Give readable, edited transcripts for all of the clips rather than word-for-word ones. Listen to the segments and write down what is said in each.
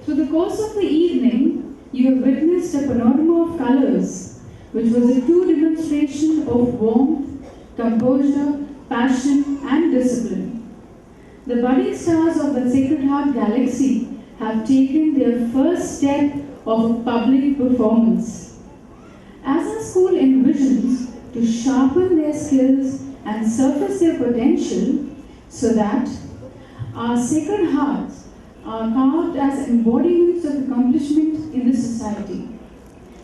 Through the course of the evening, you have witnessed a panorama of colors, which was a true demonstration of warmth, composure, passion, and discipline. The budding stars of the Sacred Heart Galaxy have taken their first step of public performance. As our school envisions to sharpen their skills and surface their potential so that our Sacred Hearts are carved as embodiments of accomplishment in the society.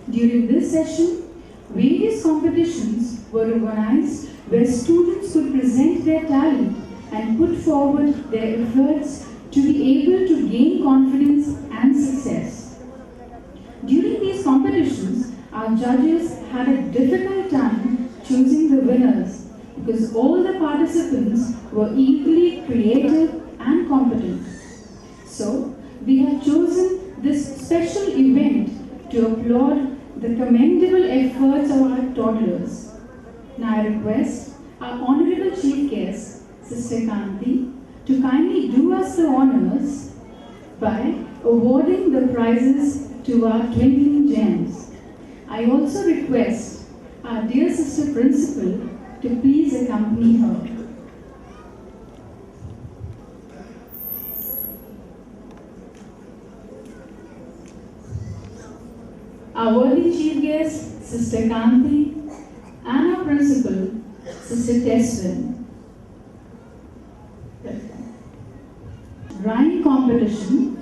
During this session, various competitions were organized where students could present their talent and put forward their efforts to be able to gain confidence and success. During these competitions, our judges had a difficult time choosing the winners because all the participants were equally creative and competent. So, we have chosen this special event to applaud the commendable efforts of our toddlers. Now I request our Honorable Chief Guest, Sister Kanti, to kindly do us the honors by awarding the prizes to our twinkling gems. I also request our dear Sister Principal to please accompany her. Our worthy Chief Guest, Sister Kanti, and our Principal, Sister Teswin. Rhyme competition,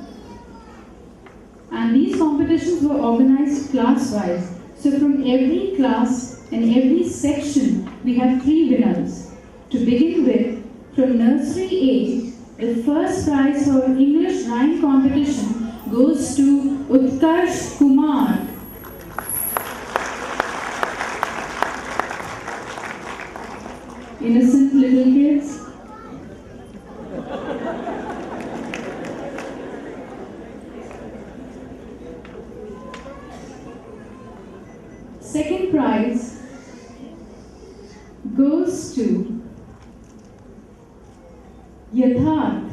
and these competitions were organized class-wise. So from every class and every section, we have 3 winners. To begin with, from nursery A, the first prize for English rhyme competition goes to Utkarsh Kumar. Innocent little kids. Second prize goes to Yatharth.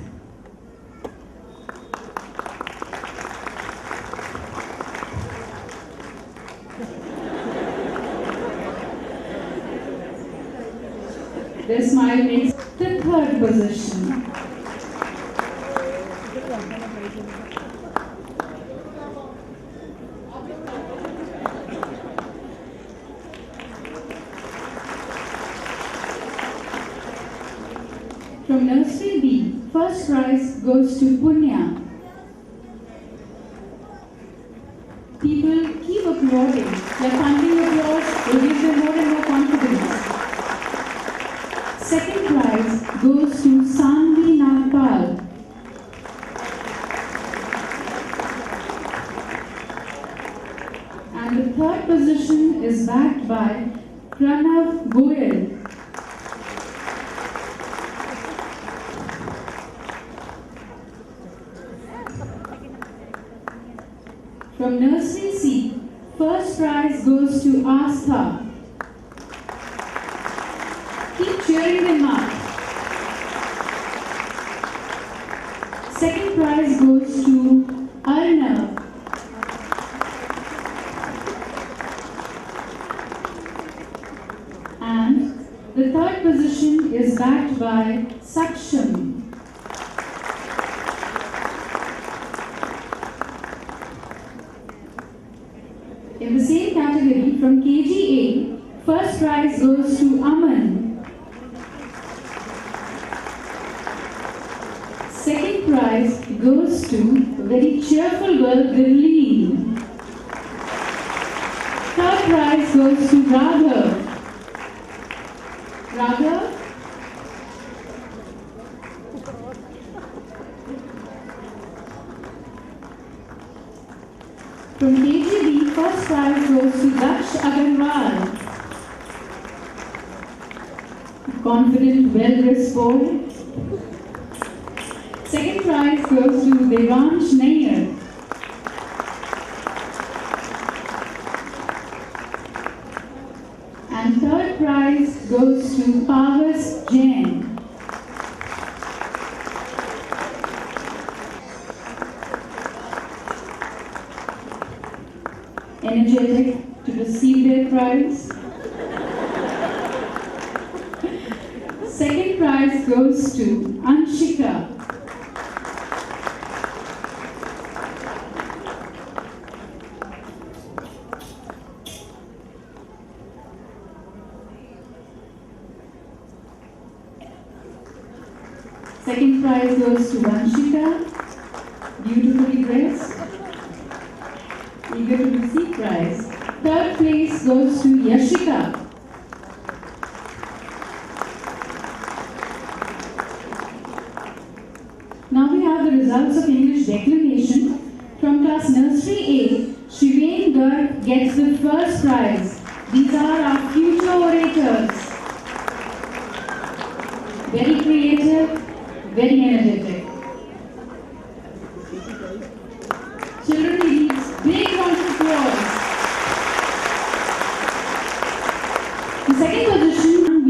Their smile makes the third position. From nursery B, first prize goes to Punya. People keep applauding. Their thundering applause will give them more and more confidence. Second prize goes to Sanvi Nagpal. And the third position is backed by Pranav Goyal. From nursery C, first prize goes to Astha. Keep cheering them up. Second prize goes to Arnav. And the third position is backed by Saksham. In the same category, from KGA, first prize goes to Aman. Second prize goes to a very cheerful girl, Gurleen. Third prize goes to Raghav. Raghav? From KGB, first prize goes to Daksh Agarwal. Confident, well-dressed boy. Second prize goes to Devansh Nair. And third prize goes to Pavas Jain. Energetic to receive their prize. Second prize goes to Anshika. Second prize goes to Anshika, beautifully dressed, eager to receive prize. Third place goes to Yashika. Now we have the results of English declamation. From class nursery A, Shivain Garg gets the first prize. These are our future orators. Very creative, very energetic. Children, please, big round of applause. The second position, B.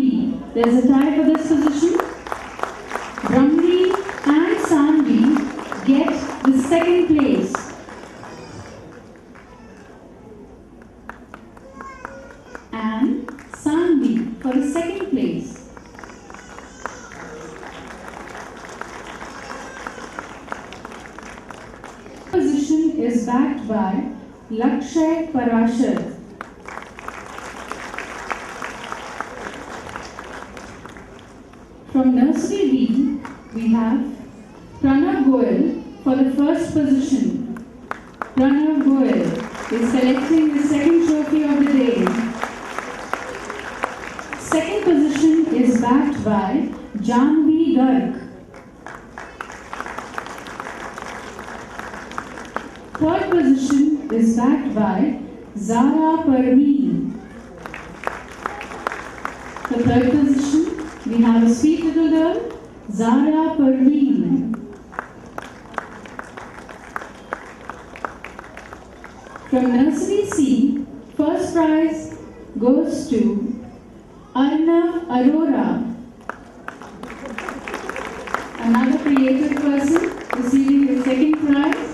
There's a tie for this position. Brahmi and Sanvi get the second place. And Sanvi for the second place. Position is backed by Lakshay Parashar. From nursery B, we have Pranav Goel for the first position. Pranav Goel is selecting the second trophy of the day. Second position is backed by Janvi Garg. Third position is backed by Zara Parveen. The third position, we have a sweet little girl, Zara Parveen. From nursery C, first prize goes to Arnav Arora. Another creative person receiving the second prize.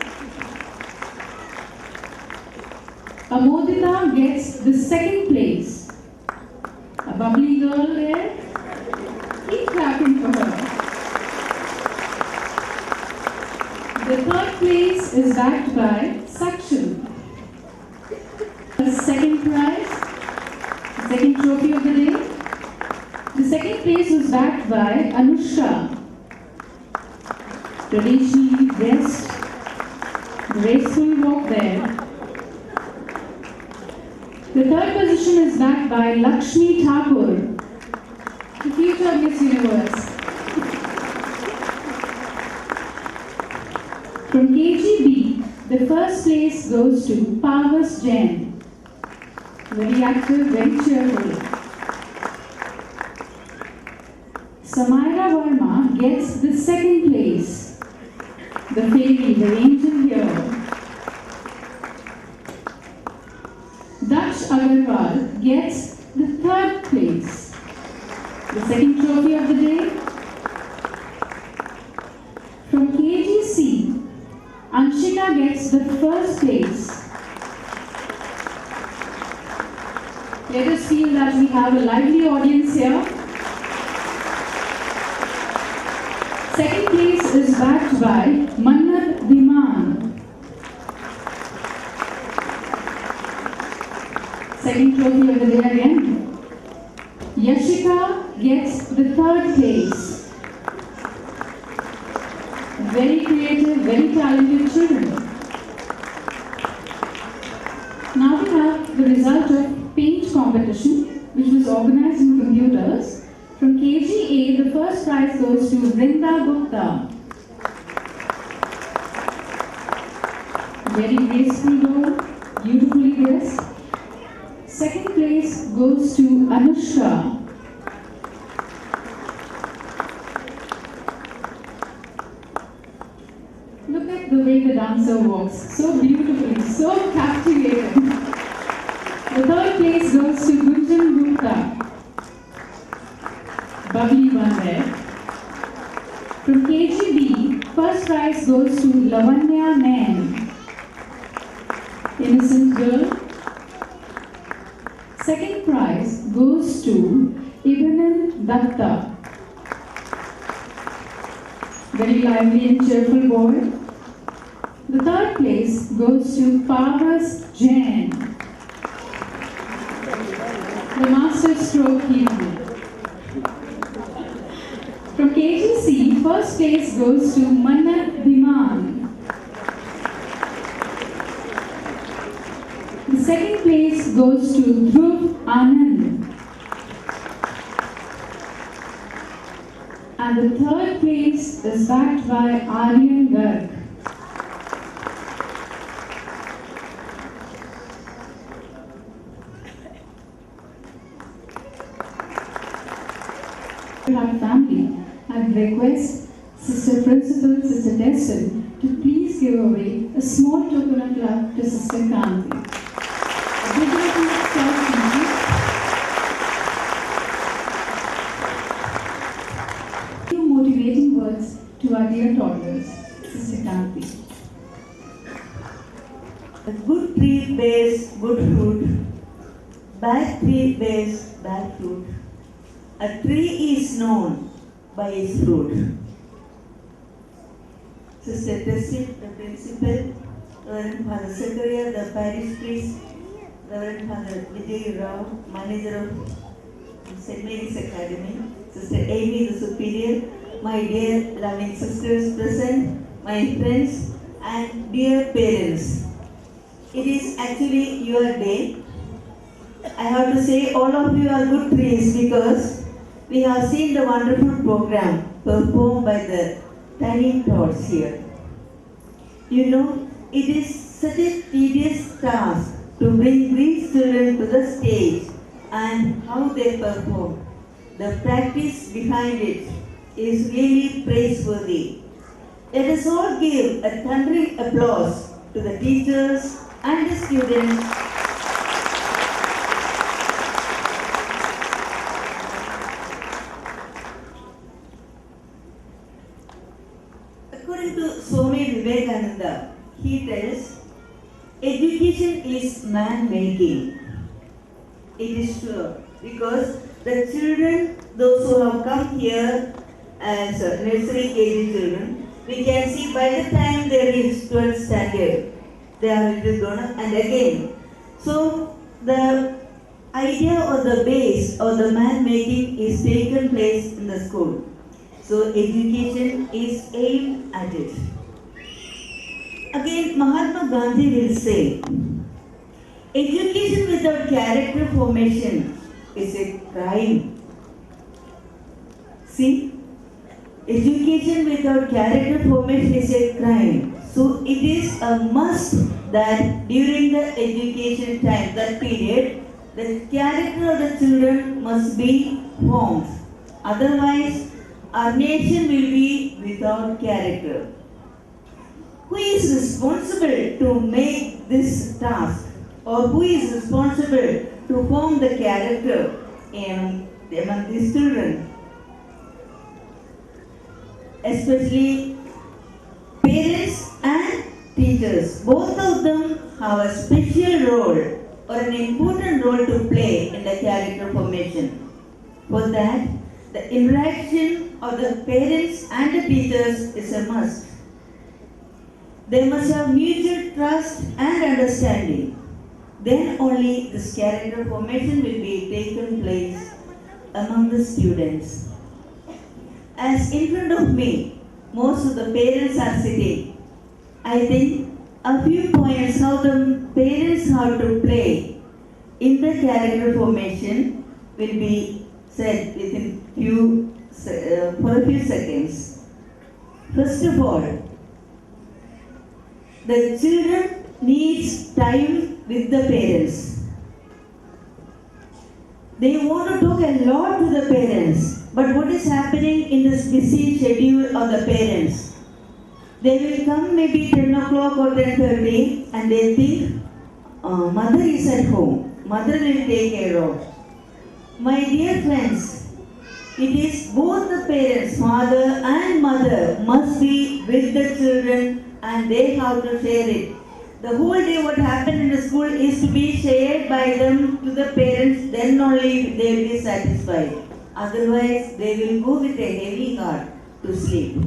Amodita gets the second place. A bubbly girl there. Keep clapping for her. The third place is backed by Saksham. The second prize, the second trophy of the day. The second place was backed by Anushka. Traditionally dressed, graceful walk there. The third position is backed by Lakshmi Thakur, the future of Miss Universe. From KGB, the first place goes to Pavas Jain. Very active, very cheerful. Samaira Verma gets the second place. The fairy, the angel here. Daksh Agarwal gets the third place. The second trophy of the day. From KGC, Anshika gets the first place. Let us feel that we have a lively audience here. Second place is backed by Mannat Viman. Second trophy of the day again. Yashika gets the third place. Very creative, very talented children. Now we have the result of paint competition, which was organized in computers. From KGA, the first prize goes to Vrinda Gupta. Very graceful girl, beautifully dressed. Second place goes to Anushka. Look at the way the dancer walks, so beautifully, so captivating. The third place goes to Gunjan Gupta. Bubbly one there. From KGB, first prize goes to Lavanya Nain. Innocent girl. Second prize goes to Ibn Datta. Very lively and cheerful boy. The third place goes to Pavas Jain, the master stroke hero. From KGC, first place goes to Mannat Dhiman. The second place goes to Dhruv Anand. And the third place is backed by Aryan Garg. Our family, I request Sister Principal, Sister Destin, to please give away a small token of love to Sister Kanti. A big round of applause, thank you. Few motivating words to our dear toddlers, Sister Kanti. A good tree bears good fruit, bad tree bears bad fruit. A tree is known by its fruit. Sister Tessie, the principal, Reverend Father Zachariah, the parish priest, Reverend Father Vijay Rao, manager of St. Mary's Academy, Sister Amy, the superior, my dear loving sisters present, my friends and dear parents. It is actually your day. I have to say all of you are good trees because we have seen the wonderful program performed by the tiny tots here. You know, it is such a tedious task to bring these children to the stage and how they perform. The practice behind it is really praiseworthy. Let us all give a thundering applause to the teachers and the students. According to Swami Vivekananda, he tells, education is man-making. It is true because the children, those who have come here as nursery KG children, we can see by the time they reach 12th standard, they are little grown up and again. So the idea or the base or the man-making is taken place in the school. So education is aimed at it. Again, Mahatma Gandhi will say, education without character formation is a crime. See, education without character formation is a crime. So it is a must that during the education time, that period, the character of the children must be formed. Otherwise, our nation will be without character. Who is responsible to make this task? Or who is responsible to form the character among these children? Especially parents and teachers. Both of them have a special role or an important role to play in the character formation. For that, the interaction of the parents and the teachers is a must. They must have mutual trust and understanding. Then only this character formation will be taken place among the students. As in front of me, most of the parents are sitting. I think a few points how the parents have to play in the character formation will be said within for a few seconds. First of all, the children needs time with the parents. They want to talk a lot to the parents, but what is happening in this busy schedule of the parents? They will come maybe 10 o'clock or 10:30 and they think, mother is at home, mother will take care of. My dear friends, it is both the parents, father and mother, must be with the children and they have to share it. The whole day what happened in the school is to be shared by them to the parents, then only they will be satisfied. Otherwise, they will go with a heavy heart to sleep.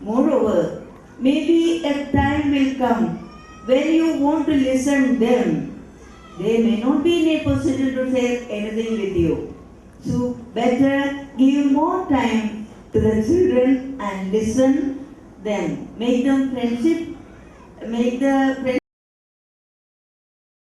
Moreover, maybe a time will come when you want to listen them. They may not be in a position to say anything with you. So, better give more time to the children and listen them. Make the friendship